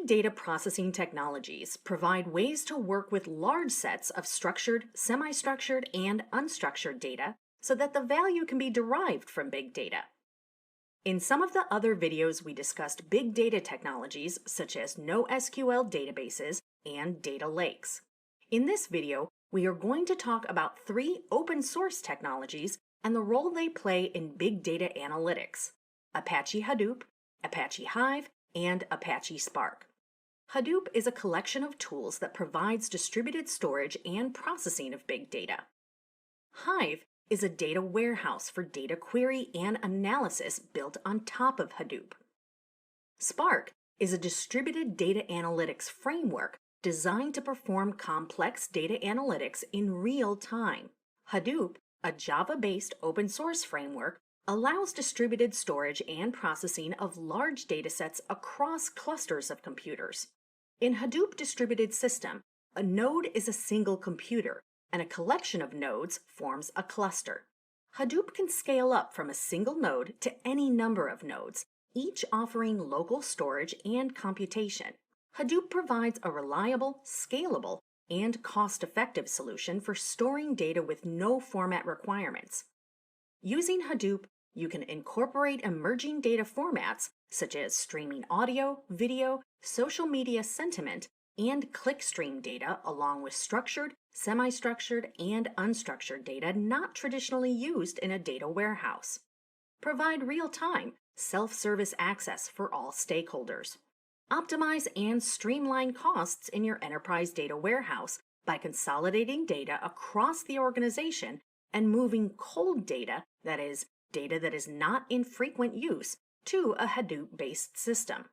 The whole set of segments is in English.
Big data processing technologies provide ways to work with large sets of structured, semi-structured, and unstructured data so that the value can be derived from big data. In some of the other videos, we discussed big data technologies such as NoSQL databases and data lakes. In this video, we are going to talk about 3 open source technologies and the role they play in big data analytics: Apache Hadoop, Apache Hive, and Apache Spark. Hadoop is a collection of tools that provides distributed storage and processing of big data. Hive is a data warehouse for data query and analysis built on top of Hadoop. Spark is a distributed data analytics framework designed to perform complex data analytics in real time. Hadoop, a Java-based open source framework, allows distributed storage and processing of large datasets across clusters of computers. In Hadoop distributed system, a node is a single computer, and a collection of nodes forms a cluster. Hadoop can scale up from a single node to any number of nodes, each offering local storage and computation. Hadoop provides a reliable, scalable, and cost-effective solution for storing data with no format requirements. Using Hadoop, you can incorporate emerging data formats such as streaming audio, video, social media sentiment, and clickstream data along with structured, semi-structured, and unstructured data not traditionally used in a data warehouse. Provide real-time, self-service access for all stakeholders. Optimize and streamline costs in your enterprise data warehouse by consolidating data across the organization and moving cold data, that is, data that is not in frequent use, to a Hadoop-based system.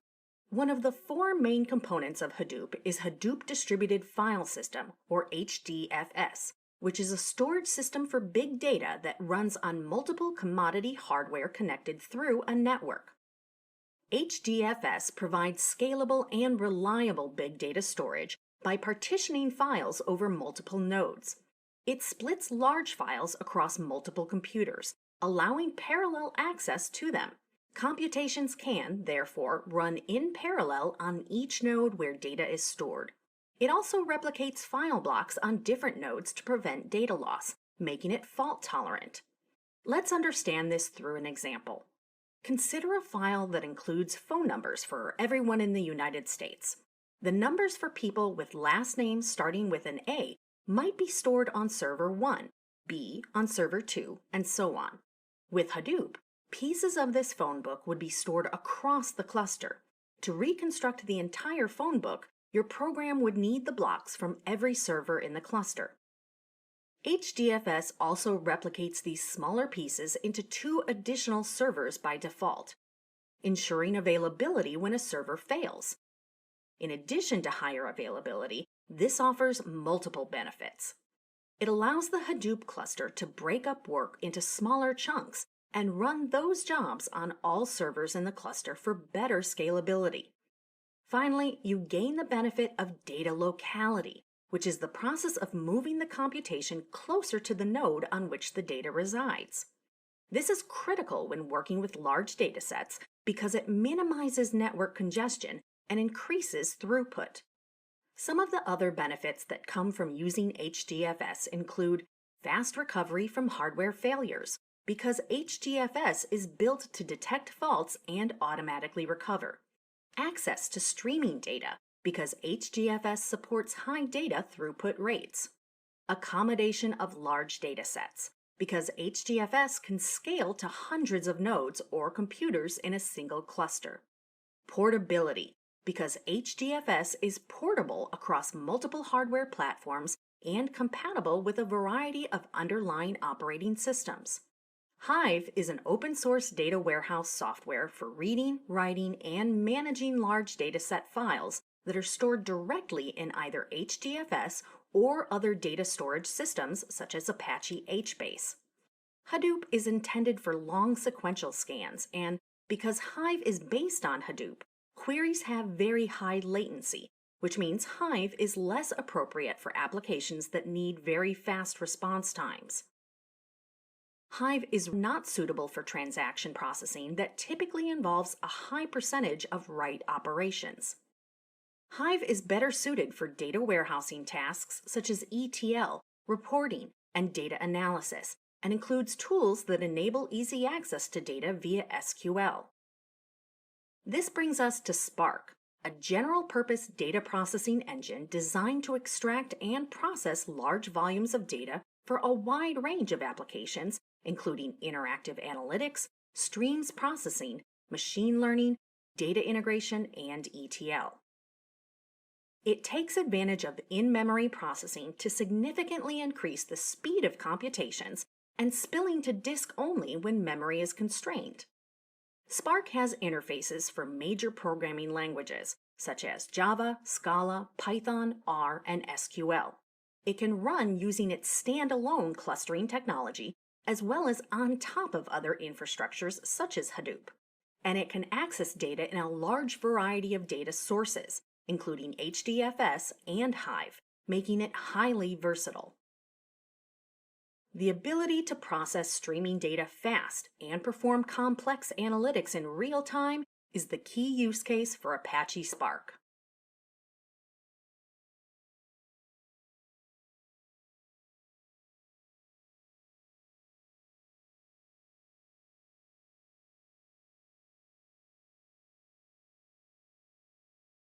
One of the 4 main components of Hadoop is Hadoop Distributed File System, or HDFS, which is a storage system for big data that runs on multiple commodity hardware connected through a network. HDFS provides scalable and reliable big data storage by partitioning files over multiple nodes. It splits large files across multiple computers, allowing parallel access to them. Computations can, therefore, run in parallel on each node where data is stored. It also replicates file blocks on different nodes to prevent data loss, making it fault-tolerant. Let's understand this through an example. Consider a file that includes phone numbers for everyone in the United States. The numbers for people with last names starting with an A might be stored on server 1, B on server 2, and so on. With Hadoop, pieces of this phone book would be stored across the cluster. To reconstruct the entire phone book, your program would need the blocks from every server in the cluster. HDFS also replicates these smaller pieces into 2 additional servers by default, ensuring availability when a server fails. In addition to higher availability, this offers multiple benefits. It allows the Hadoop cluster to break up work into smaller chunks and run those jobs on all servers in the cluster for better scalability. Finally, you gain the benefit of data locality, which is the process of moving the computation closer to the node on which the data resides. This is critical when working with large datasets because it minimizes network congestion and increases throughput. Some of the other benefits that come from using HDFS include fast recovery from hardware failures, because HDFS is built to detect faults and automatically recover. Access to streaming data, because HDFS supports high data throughput rates. Accommodation of large datasets, because HDFS can scale to hundreds of nodes or computers in a single cluster. Portability, because HDFS is portable across multiple hardware platforms and compatible with a variety of underlying operating systems. Hive is an open-source data warehouse software for reading, writing, and managing large dataset files that are stored directly in either HDFS or other data storage systems such as Apache HBase. Hadoop is intended for long sequential scans, and because Hive is based on Hadoop, queries have very high latency, which means Hive is less appropriate for applications that need very fast response times. Hive is not suitable for transaction processing that typically involves a high percentage of write operations. Hive is better suited for data warehousing tasks such as ETL, reporting, and data analysis, and includes tools that enable easy access to data via SQL. This brings us to Spark, a general-purpose data processing engine designed to extract and process large volumes of data for a wide range of applications, including interactive analytics, streams processing, machine learning, data integration, and ETL. It takes advantage of in-memory processing to significantly increase the speed of computations and spilling to disk only when memory is constrained. Spark has interfaces for major programming languages, such as Java, Scala, Python, R, and SQL. It can run using its standalone clustering technology, as well as on top of other infrastructures such as Hadoop. And it can access data in a large variety of data sources, including HDFS and Hive, making it highly versatile. The ability to process streaming data fast and perform complex analytics in real time is the key use case for Apache Spark.